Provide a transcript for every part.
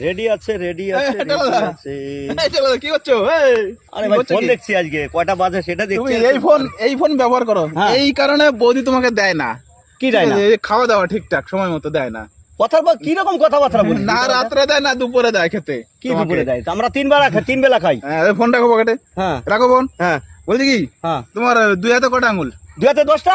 Ready আছে ready আছে চলো ready দাদা। আছে। চলো কি করছো? আরে ভাই ফোন দেখছি আজকে কয়টা বাজে সেটা তুমি দেখছি। এই ফোন ব্যবহার করো, হ্যাঁ। এই কারণে বৌদি তোমাকে দেয় না। কি দেয় না? এই খাওয়া দাওয়া ঠিকঠাক সময় মতো দেয় না। কি রকম কথাবার্তা বলি? না রাত্রে দেয় না দুপুরে দেয় খেতে। কি দুপুরে দেয়? আমরা তিন বেলা খাই। হ্যাঁ, ফোন রাখো পকেটে। হ্যাঁ রাখো ফোন। হ্যাঁ বলছি কি, হ্যাঁ। তোমার দুই হাতে কটা আঙুল? দুই হাতে 10টা?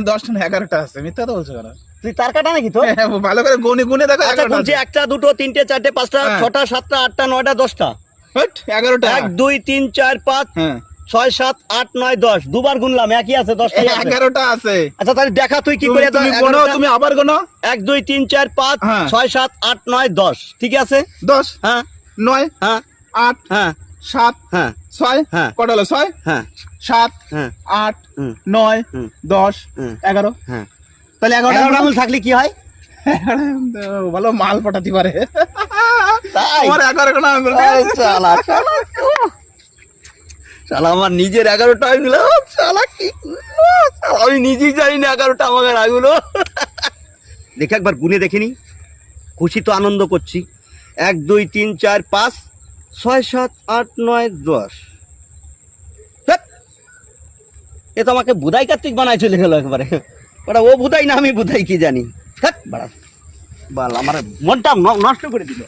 10টা না 11টা আছে, মিথ্যা তো বলছো কেন? তুই তার কাটা নাকি তো? হ্যাঁ, ভালো করে গুনে দেখো। আচ্ছা 11টা বলছি আছে। 1টা 2টো 3টে 4টে 5টা হ্যাঁ। 6টা 7টা 8টা 9টা 10টা। হট, 11টা। 1 2 3 4 5 হ্যাঁ, 6 7 8 9 10 দুবার গুনলাম একই আছে 10টাই আছে। 11টা আছে। আচ্ছা তাহলে দেখা তুই কি তুমি করে তুমি গোনো, তুমি আবার গোনো। 1 2 3 4 5 হ্যাঁ। 6 7 8 9 10 ঠিক আছে? 10 হ্যাঁ 9 হ্যাঁ 8 হ্যাঁ 7 হ্যাঁ 6 হ্যাঁ। কটা হলো? 6 হ্যাঁ 7 হ্যাঁ 8 হুম 9 হুম 10 হুম 11। হ্যাঁ। তাহলে 11টা 11টা আঙুল থাকলে কি হয়? ভালো মাল পাঠাতে পারে। তাই? তোমার 11টা আঙুল। শালা শালা আমার নিজের 11টা আঙুল। শালা কি আমি নিজেই জানি না 11টা আমার আঙুল। দেখে একবার গুনে দেখিনি, খুশি তো আনন্দ করছি। 1 2 3 4 5 6 7 8 9 10। এ তো আমাকে বুধাই কার্তিক বানায় চলে গেল একবারে। ওটা ও বুধাই না আমি বুধাই কি জানি। বাল আমার মনটা নষ্ট করে দিল।